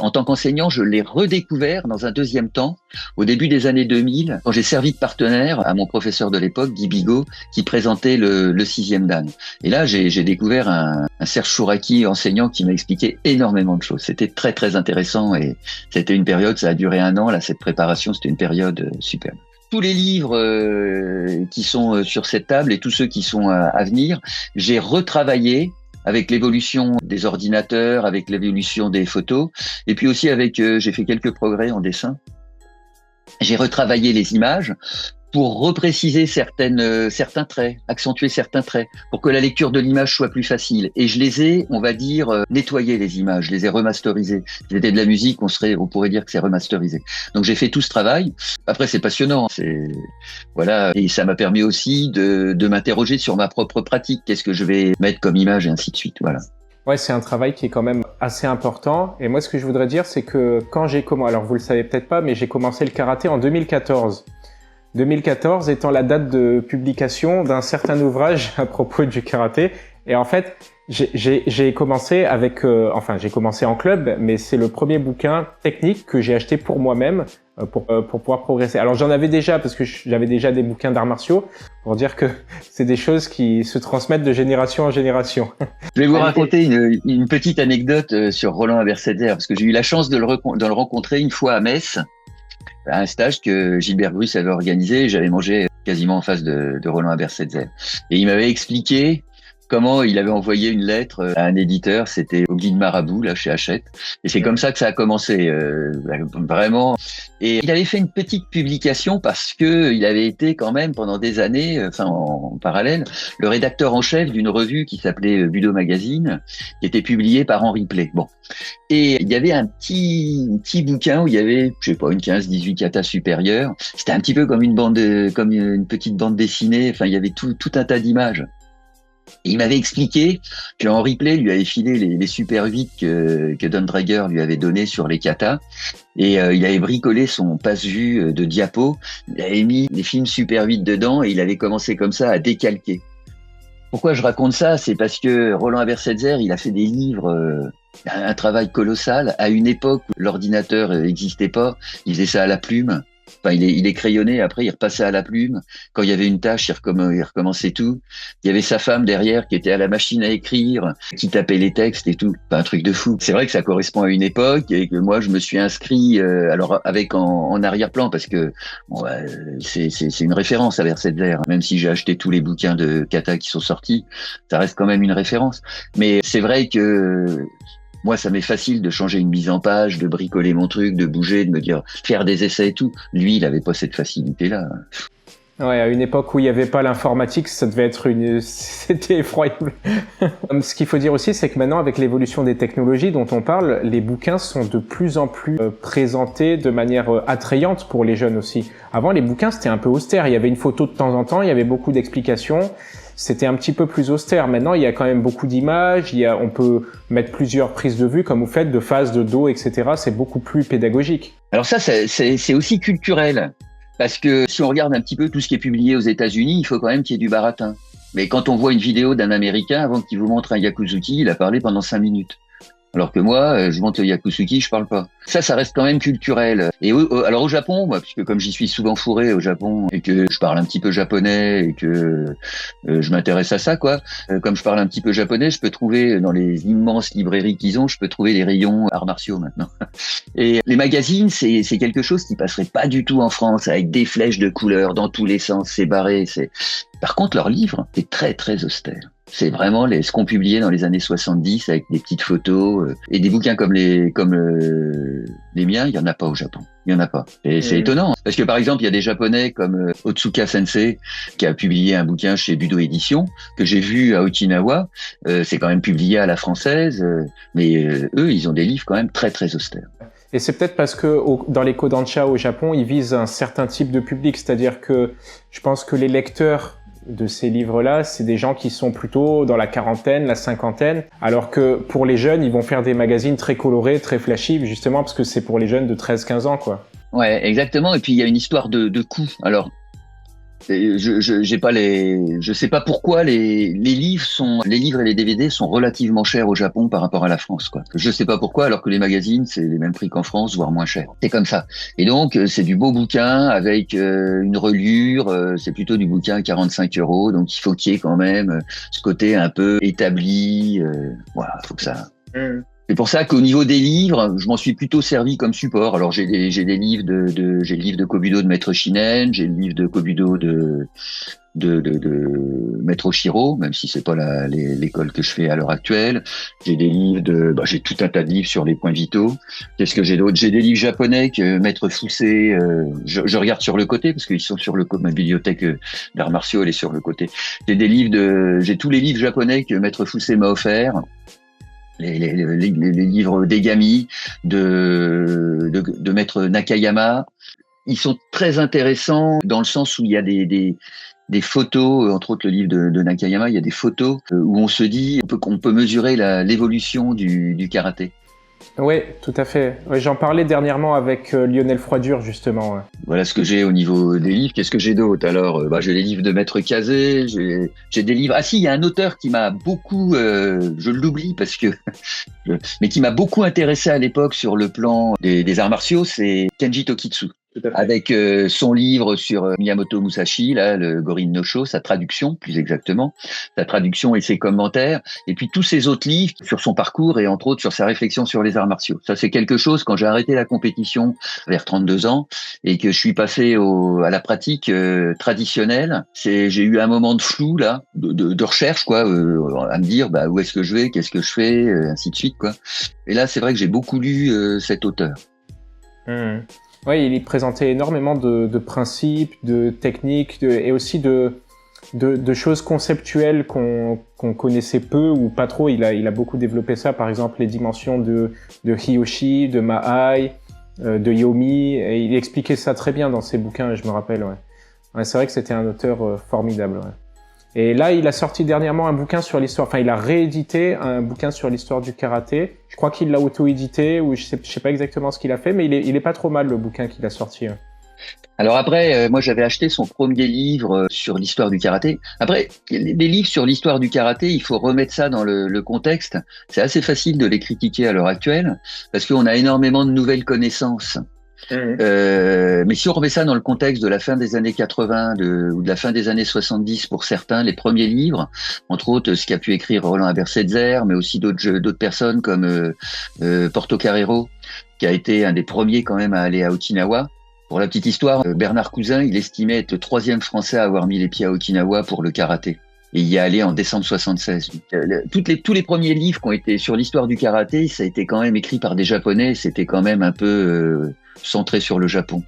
en tant qu'enseignant, je l'ai redécouvert dans un deuxième temps, au début des années 2000, quand j'ai servi de partenaire à mon professeur de l'époque, Guy Bigot, qui présentait le 6e dan. Et là, j'ai découvert un Serge Chouraki enseignant qui m'a expliqué énormément de choses. C'était très, très intéressant et c'était une période, ça a duré 1 an, là, cette préparation, c'était une période superbe. Tous les livres qui sont sur cette table et tous ceux qui sont à venir, j'ai retravaillé avec l'évolution des ordinateurs, avec l'évolution des photos, et puis aussi j'ai fait quelques progrès en dessin. J'ai retravaillé les images pour repréciser certains traits, accentuer certains traits, pour que la lecture de l'image soit plus facile. Et je les ai, on va dire, nettoyé les images, je les ai remasterisées. C'était de la musique, on pourrait dire que c'est remasterisé. Donc j'ai fait tout ce travail. Après, c'est passionnant, voilà. Et ça m'a permis aussi de m'interroger sur ma propre pratique. Qu'est-ce que je vais mettre comme image et ainsi de suite, voilà. Ouais, c'est un travail qui est quand même assez important. Et moi, ce que je voudrais dire, c'est que quand j'ai commencé, alors vous le savez peut-être pas, mais j'ai commencé le karaté en 2014. 2014 étant la date de publication d'un certain ouvrage à propos du karaté. Et en fait, j'ai commencé j'ai commencé en club, mais c'est le premier bouquin technique que j'ai acheté pour moi-même pour pouvoir progresser. Alors j'en avais déjà parce que j'avais déjà des bouquins d'arts martiaux pour dire que c'est des choses qui se transmettent de génération en génération. Je vais vous raconter une petite anecdote sur Roland Abersetzer parce que j'ai eu la chance de le rencontrer une fois à Metz. Un stage que Gilbert Bruce avait organisé, j'avais mangé quasiment en face de Roland Abersetzer. Et il m'avait expliqué comment il avait envoyé une lettre à un éditeur, c'était au Guide Marabout, là, chez Hachette. Et c'est comme ça que ça a commencé, vraiment. Et il avait fait une petite publication parce que il avait été quand même pendant des années, en parallèle, le rédacteur en chef d'une revue qui s'appelait Budo Magazine, qui était publiée par Henri Play. Bon. Et il y avait un petit bouquin où il y avait, je sais pas, une 15-18 katas supérieures. C'était un petit peu comme comme une petite bande dessinée. Enfin, il y avait tout un tas d'images. Et il m'avait expliqué que Henri Play lui avait filé les Super 8 que Don Draeger lui avait donné sur les katas. Et il avait bricolé son passe-vue de diapo. Il avait mis les films Super 8 dedans et il avait commencé comme ça à décalquer. Pourquoi je raconte ça? C'est parce que Roland Abersetzer, il a fait des livres, un travail colossal à une époque où l'ordinateur n'existait pas. Il faisait ça à la plume. Enfin, il est crayonné, après il repassait à la plume. Quand il y avait une tâche, il recommençait tout. Il y avait sa femme derrière qui était à la machine à écrire, qui tapait les textes et tout. Enfin, un truc de fou. C'est vrai que ça correspond à une époque et que moi je me suis inscrit, alors avec en arrière-plan parce que bon, c'est une référence à Versetzer. Même si j'ai acheté tous les bouquins de Kata qui sont sortis, ça reste quand même une référence. Mais c'est vrai que moi, ça m'est facile de changer une mise en page, de bricoler mon truc, de bouger, de me dire, faire des essais et tout. Lui, il avait pas cette facilité-là. Ouais, à une époque où il n'y avait pas l'informatique, ça devait être c'était effroyable. Ce qu'il faut dire aussi, c'est que maintenant, avec l'évolution des technologies dont on parle, les bouquins sont de plus en plus présentés de manière attrayante pour les jeunes aussi. Avant, les bouquins, c'était un peu austère. Il y avait une photo de temps en temps, il y avait beaucoup d'explications. C'était un petit peu plus austère. Maintenant, il y a quand même beaucoup d'images. On peut mettre plusieurs prises de vue, comme vous faites, de face, de dos, etc. C'est beaucoup plus pédagogique. Alors ça, c'est aussi culturel. Parce que si on regarde un petit peu tout ce qui est publié aux États-Unis, il faut quand même qu'il y ait du baratin. Mais quand on voit une vidéo d'un Américain, avant qu'il vous montre un Yakuzuki, il a parlé pendant 5 minutes. Alors que moi, je monte le Yakuzuki, je parle pas. Ça reste quand même culturel. Et alors au Japon, moi, puisque comme j'y suis souvent fourré au Japon et que je parle un petit peu japonais et que je m'intéresse à ça, quoi. Comme je parle un petit peu japonais, je peux trouver dans les immenses librairies qu'ils ont, je peux trouver les rayons arts martiaux maintenant. Et les magazines, c'est quelque chose qui passerait pas du tout en France, avec des flèches de couleurs dans tous les sens, c'est barré. Par contre, leurs livres, c'est très très austère. C'est vraiment ce qu'on publiait dans les années 70 avec des petites photos et des bouquins comme les miens, il y en a pas au Japon. Il y en a pas. Et c'est étonnant parce que par exemple, il y a des Japonais comme Otsuka Sensei qui a publié un bouquin chez Budo Édition que j'ai vu à Okinawa. C'est quand même publié à la française, mais eux, ils ont des livres quand même très très austères. Et c'est peut-être parce que dans les kodansha au Japon, ils visent un certain type de public, c'est-à-dire que je pense que les lecteurs de ces livres-là, c'est des gens qui sont plutôt dans la quarantaine, la cinquantaine, alors que pour les jeunes, ils vont faire des magazines très colorés, très flashy, justement parce que c'est pour les jeunes de 13-15 ans, quoi. Ouais, exactement. Et puis il y a une histoire de coût. Alors, je sais pas pourquoi les livres et les DVD sont relativement chers au Japon par rapport à la France, quoi. Je sais pas pourquoi, alors que les magazines, c'est les mêmes prix qu'en France, voire moins cher. C'est comme ça. Et donc, c'est du beau bouquin avec une reliure, c'est plutôt du bouquin à 45 €. Donc, il faut qu'il y ait quand même ce côté un peu établi, voilà, faut que ça. C'est pour ça qu'au niveau des livres, je m'en suis plutôt servi comme support. Alors j'ai des livres j'ai le livre de Kobudo de Maître Shinen, j'ai le livre de Kobudo de Maître Oshiro, même si c'est pas l'école que je fais à l'heure actuelle. J'ai des livres j'ai tout un tas de livres sur les points vitaux. Qu'est-ce que j'ai d'autre? J'ai des livres japonais que Maître Fusé, je regarde sur le côté parce qu'ils sont sur le côté. Ma bibliothèque d'arts martiaux, elle est sur le côté. J'ai tous les livres japonais que Maître Fusé m'a offert. Les livres d'Egami, de Maître Nakayama, ils sont très intéressants dans le sens où il y a des photos, entre autres le livre de Nakayama, il y a des photos où on se dit on peut mesurer l'évolution du karaté. Oui, tout à fait. Ouais, j'en parlais dernièrement avec Lionel Froidure, justement. Ouais. Voilà ce que j'ai au niveau des livres. Qu'est-ce que j'ai d'autre? Alors, j'ai les livres de Maître Kazé, j'ai des livres... Ah si, il y a un auteur qui m'a beaucoup... je l'oublie parce que... mais qui m'a beaucoup intéressé à l'époque sur le plan des arts martiaux, c'est Kenji Tokitsu. Avec son livre sur Miyamoto Musashi, là, le Gorin no Sho, sa traduction, plus exactement, sa traduction et ses commentaires, et puis tous ses autres livres sur son parcours et entre autres sur sa réflexion sur les arts martiaux. Ça, c'est quelque chose, quand j'ai arrêté la compétition vers 32 ans et que je suis passé à la pratique traditionnelle, j'ai eu un moment de flou, là, de recherche, quoi, à me dire, où est-ce que je vais, qu'est-ce que je fais, ainsi de suite, quoi. Et là, c'est vrai que j'ai beaucoup lu cet auteur. Oui, il présentait énormément de principes, de techniques et aussi de choses conceptuelles qu'on connaissait peu ou pas trop. Il a beaucoup développé ça, par exemple les dimensions de Hiyoshi, de Mahai, de Yomi. Et il expliquait ça très bien dans ses bouquins, je me rappelle. Ouais, c'est vrai que c'était un auteur formidable. Ouais. Et là, il a sorti dernièrement un bouquin sur l'histoire, enfin, il a réédité un bouquin sur l'histoire du karaté. Je crois qu'il l'a auto-édité, ou je sais pas exactement ce qu'il a fait, mais il est pas trop mal, le bouquin qu'il a sorti. Alors après, moi j'avais acheté son premier livre sur l'histoire du karaté. Après, les livres sur l'histoire du karaté, il faut remettre ça dans le contexte. C'est assez facile de les critiquer à l'heure actuelle parce qu'on a énormément de nouvelles connaissances. Mais si on remet ça dans le contexte de la fin des années 80 ou de la fin des années 70 pour certains, les premiers livres, entre autres ce qu'a pu écrire Roland Abersetzer, mais aussi d'autres personnes comme Portocarrero, qui a été un des premiers quand même à aller à Okinawa. Pour la petite histoire, Bernard Cousin, il estimait être le 3e Français à avoir mis les pieds à Okinawa pour le karaté. Et il y est allé en décembre 76. Tous les premiers livres qui ont été sur l'histoire du karaté, ça a été quand même écrit par des Japonais. C'était quand même un peu centré sur le Japon.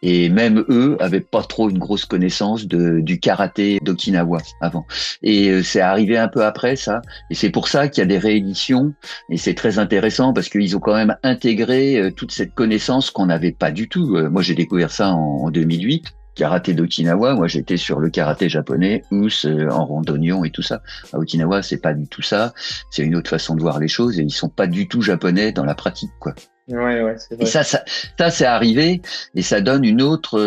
Et même eux avaient pas trop une grosse connaissance du karaté d'Okinawa avant. Et c'est arrivé un peu après ça. Et c'est pour ça qu'il y a des rééditions. Et c'est très intéressant parce qu'ils ont quand même intégré toute cette connaissance qu'on n'avait pas du tout. Moi, j'ai découvert ça en 2008. Karaté d'Okinawa, moi j'étais sur le karaté japonais, Ous, en randonnion et tout ça. À Okinawa, c'est pas du tout ça. C'est une autre façon de voir les choses et ils sont pas du tout japonais dans la pratique, quoi. Ouais, c'est vrai. Et ça c'est arrivé et ça donne une autre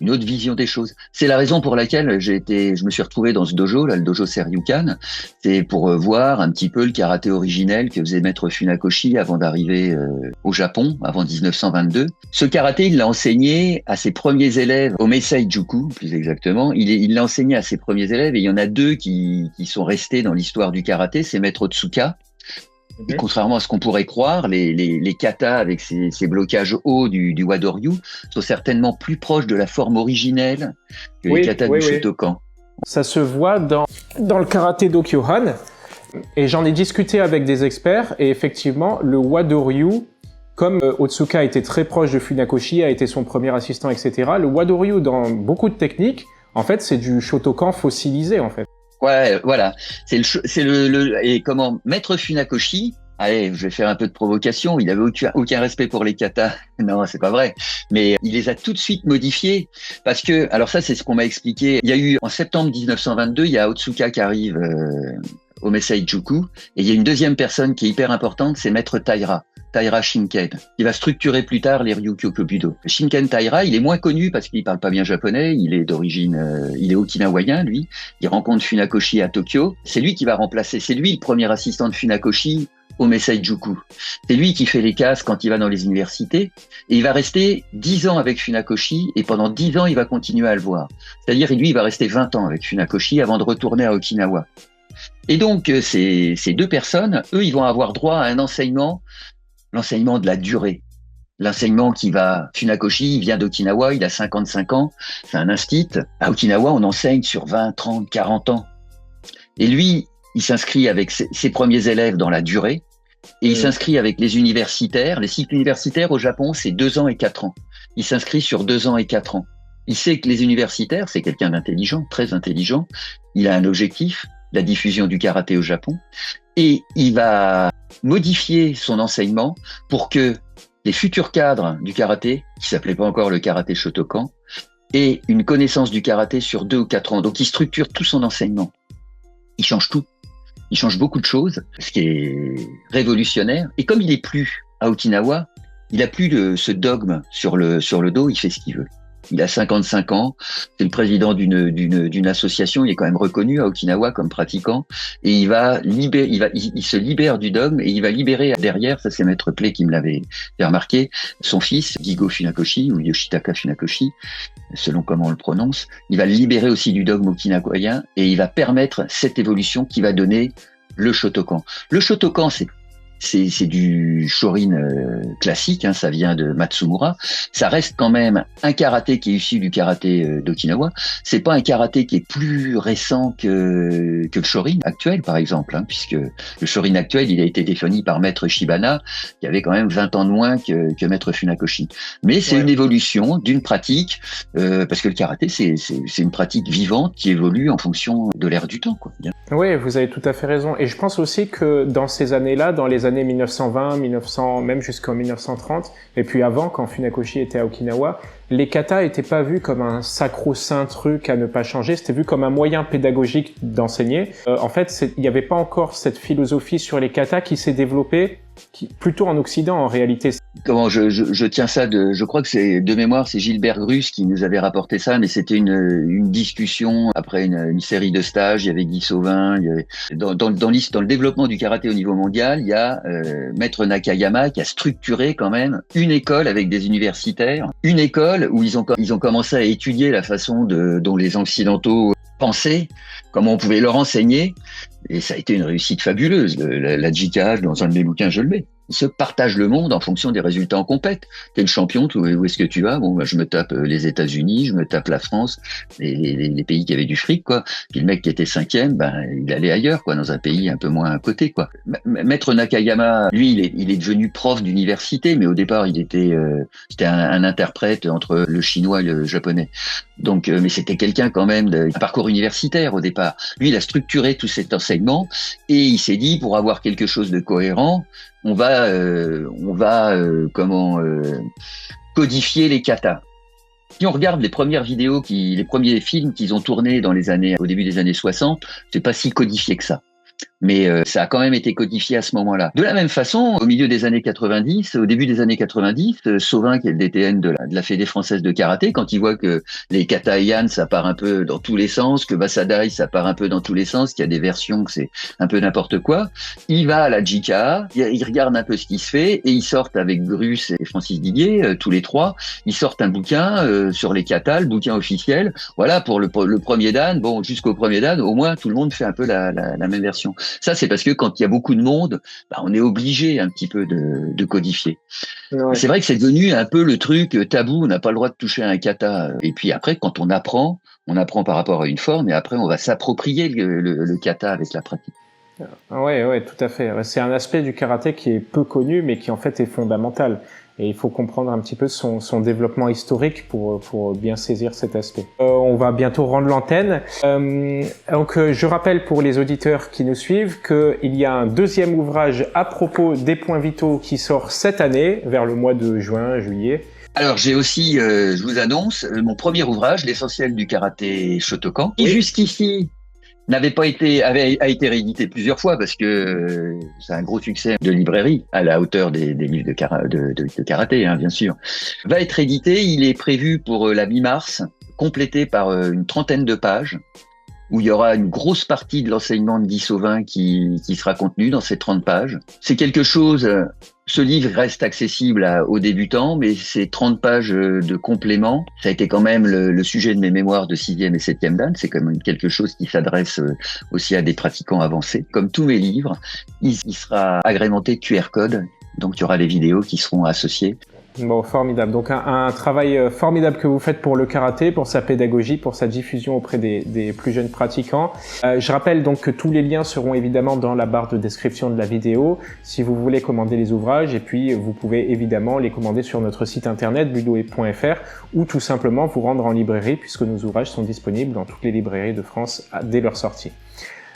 vision des choses. C'est la raison pour laquelle je me suis retrouvé dans ce dojo, là, le dojo Seryukan. C'est pour voir un petit peu le karaté originel que faisait maître Funakoshi avant d'arriver au Japon, avant 1922. Ce karaté, il l'a enseigné à ses premiers élèves, au Meisei Juku, plus exactement. Il l'a enseigné à ses premiers élèves et il y en a 2 qui sont restés dans l'histoire du karaté. C'est maître Otsuka. Et contrairement à ce qu'on pourrait croire, les katas avec ces blocages hauts du Wadoryu sont certainement plus proches de la forme originelle que les katas du Shotokan. Ça se voit dans le karaté d'Okyohan, et j'en ai discuté avec des experts, et effectivement, le Wadoryu, comme Otsuka était très proche de Funakoshi, a été son premier assistant, etc., le Wadoryu, dans beaucoup de techniques, en fait, c'est du Shotokan fossilisé, en fait. Ouais, voilà. Et comment maître Funakoshi, allez, je vais faire un peu de provocation, il avait aucun respect pour les katas. Non, c'est pas vrai. Mais il les a tout de suite modifiés parce que, alors ça, c'est ce qu'on m'a expliqué. Il y a eu, en septembre 1922, il y a Otsuka qui arrive au Meisei Juku et il y a une deuxième personne qui est hyper importante, c'est maître Taira Shinken, qui va structurer plus tard les Ryukyokubudo. Shinken Taira, il est moins connu parce qu'il parle pas bien japonais, il est d'origine, il est okinawayen, lui. Il rencontre Funakoshi à Tokyo. C'est lui qui va remplacer, c'est lui le premier assistant de Funakoshi au Meisei Juku. C'est lui qui fait les cases quand il va dans les universités et il va rester 10 ans avec Funakoshi et pendant 10 ans, il va continuer à le voir. C'est-à-dire, lui, il va rester 20 ans avec Funakoshi avant de retourner à Okinawa. Et donc, ces 2 personnes, eux, ils vont avoir droit à un enseignement, l'enseignement de la durée. L'enseignement Funakoshi, il vient d'Okinawa, il a 55 ans, c'est un instit. À Okinawa, on enseigne sur 20, 30, 40 ans. Et lui, il s'inscrit avec ses premiers élèves dans la durée, et il s'inscrit avec les universitaires. Les cycles universitaires au Japon, c'est 2 ans et 4 ans. Il s'inscrit sur 2 ans et 4 ans. Il sait que les universitaires, c'est quelqu'un d'intelligent, très intelligent. Il a un objectif, la diffusion du karaté au Japon. Et il va modifier son enseignement pour que les futurs cadres du karaté, qui s'appelait pas encore le karaté Shotokan, aient une connaissance du karaté sur 2 ou 4 ans. Donc il structure tout son enseignement. Il change tout. Il change beaucoup de choses, ce qui est révolutionnaire. Et comme il est plus à Okinawa, il a plus ce dogme sur le dos, il fait ce qu'il veut. Il a 55 ans, c'est le président d'une association, il est quand même reconnu à Okinawa comme pratiquant, et il se libère du dogme et il va libérer derrière, ça c'est Maître Play qui me l'avait fait remarquer, son fils, Gigo Funakoshi, ou Yoshitaka Funakoshi, selon comment on le prononce, il va le libérer aussi du dogme okinawayen et il va permettre cette évolution qui va donner le Shotokan. Le Shotokan, c'est du shorin classique, hein, ça vient de Matsumura. Ça reste quand même un karaté qui est issu du karaté d'Okinawa. C'est pas un karaté qui est plus récent que le shorin actuel, par exemple, hein, puisque le shorin actuel, il a été défini par maître Shibana, qui avait quand même 20 ans de moins que maître Funakoshi. Mais c'est une évolution d'une pratique, parce que le karaté, c'est une pratique vivante qui évolue en fonction de l'ère du temps, quoi. Oui, vous avez tout à fait raison. Et je pense aussi que dans ces années-là, dans les années 1920, 1900, même jusqu'en 1930, et puis avant, quand Funakoshi était à Okinawa, les katas étaient pas vus comme un sacro-saint truc à ne pas changer, c'était vu comme un moyen pédagogique d'enseigner. En fait, il n'y avait pas encore cette philosophie sur les katas qui s'est développée plutôt en Occident en réalité. Comment je tiens ça je crois que c'est de mémoire, c'est Gilbert Grus qui nous avait rapporté ça, mais c'était une discussion après une série de stages. Il y avait Guy Sauvin, il y avait, dans le développement du karaté au niveau mondial, il y a Maître Nakayama qui a structuré quand même une école avec des universitaires, une école où ils ont commencé à étudier la façon dont les Occidentaux pensaient, comment on pouvait leur enseigner, et ça a été une réussite fabuleuse. La JICA, dans un de mes bouquins, je le mets. Ils se partagent le monde en fonction des résultats en compète. T'es le champion, où est-ce que tu vas? Bon, bah, je me tape les États-Unis, je me tape la France, les pays qui avaient du fric, quoi. Puis le mec qui était 5e, ben, il allait ailleurs, quoi, dans un pays un peu moins à côté, quoi. Maître Nakayama, lui, il est devenu prof d'université, mais au départ, c'était un interprète entre le chinois et le japonais. Donc, mais c'était quelqu'un quand même d'un parcours universitaire au départ. Lui, il a structuré tout cet enseignement et il s'est dit, pour avoir quelque chose de cohérent, on va codifier les katas. Si on regarde les premières vidéos, les premiers films qu'ils ont tournés au début des années 60, c'est pas si codifié que ça. Mais ça a quand même été codifié à ce moment-là. De la même façon, au début des années 90, Sauvin, qui est le DTN de la Fédé française de karaté, quand il voit que les kata-yan, ça part un peu dans tous les sens, que Basadai, ça part un peu dans tous les sens, qu'il y a des versions que c'est un peu n'importe quoi, il va à la JICA, il regarde un peu ce qui se fait, et ils sortent avec Grus et Francis Didier, tous les trois, ils sortent un bouquin sur les katas, le bouquin officiel. Voilà, pour le premier dan, bon, jusqu'au premier dan, au moins tout le monde fait un peu la même version. Ça, c'est parce que quand il y a beaucoup de monde, bah, on est obligé un petit peu de codifier. Ouais. C'est vrai que c'est devenu un peu le truc tabou, on n'a pas le droit de toucher à un kata. Et puis après, quand on apprend par rapport à une forme, et après, on va s'approprier le kata avec la pratique. Ouais, tout à fait. C'est un aspect du karaté qui est peu connu, mais qui en fait est fondamental. Et il faut comprendre un petit peu son développement historique pour bien saisir cet aspect. On va bientôt rendre l'antenne. Donc, je rappelle pour les auditeurs qui nous suivent qu'il y a un deuxième ouvrage à propos des points vitaux qui sort cette année, vers le mois de juin, juillet. Alors, j'ai aussi, je vous annonce, mon premier ouvrage, L'essentiel du karaté Shotokan, qui jusqu'ici a été réédité plusieurs fois parce que c'est un gros succès de librairie à la hauteur des livres de karaté, hein, bien sûr. Va être édité, il est prévu pour la mi-mars, complété par une trentaine de pages, où il y aura une grosse partie de l'enseignement de Guy Sauvin qui sera contenu dans ces 30 pages. C'est quelque chose, ce livre reste accessible aux débutants, mais ces 30 pages de complément, ça a été quand même le sujet de mes mémoires de 6e et 7e dan. C'est quand même quelque chose qui s'adresse aussi à des pratiquants avancés. Comme tous mes livres, il sera agrémenté de QR code, donc il y aura des vidéos qui seront associées. Bon, formidable. Donc un travail formidable que vous faites pour le karaté, pour sa pédagogie, pour sa diffusion auprès des plus jeunes pratiquants. Je rappelle donc que tous les liens seront évidemment dans la barre de description de la vidéo si vous voulez commander les ouvrages, et puis vous pouvez évidemment les commander sur notre site internet budoe.fr ou tout simplement vous rendre en librairie puisque nos ouvrages sont disponibles dans toutes les librairies de France dès leur sortie.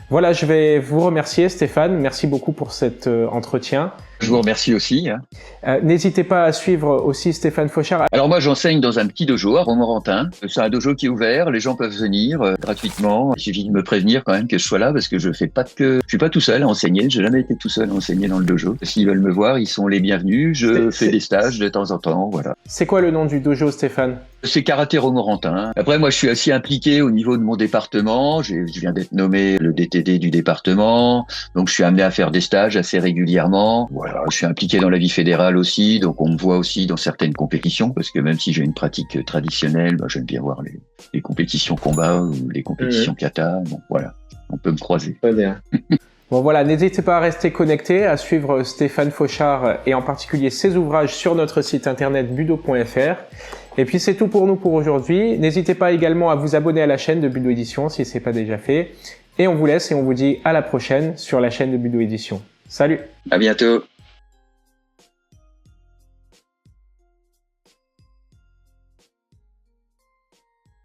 Voilà, je vais vous remercier Stéphane, merci beaucoup pour cet entretien. Je vous remercie aussi. N'hésitez pas à suivre aussi Stéphane Fauchard. Alors moi j'enseigne dans un petit dojo à Romorantin. C'est un dojo qui est ouvert, les gens peuvent venir gratuitement. Il suffit de me prévenir quand même que je sois là parce que je suis pas tout seul à enseigner. J'ai jamais été tout seul à enseigner dans le dojo. S'ils veulent me voir, ils sont les bienvenus. Je fais des stages de temps en temps, voilà. C'est quoi le nom du dojo, Stéphane? C'est Karaté Romorantin. Après moi je suis assez impliqué au niveau de mon département. Je viens d'être nommé le DTD du département, donc je suis amené à faire des stages assez régulièrement. Voilà. Je suis impliqué dans la vie fédérale aussi, donc on me voit aussi dans certaines compétitions, parce que même si j'ai une pratique traditionnelle, j'aime bien voir les compétitions combat ou les compétitions kata. Bon, voilà, on peut me croiser. Très bien. Bon voilà, n'hésitez pas à rester connecté, à suivre Stéphane Fauchard et en particulier ses ouvrages sur notre site internet budo.fr. Et puis c'est tout pour nous pour aujourd'hui. N'hésitez pas également à vous abonner à la chaîne de Budo Édition si ce n'est pas déjà fait. Et on vous laisse et on vous dit à la prochaine sur la chaîne de Budo Édition. Salut! À bientôt!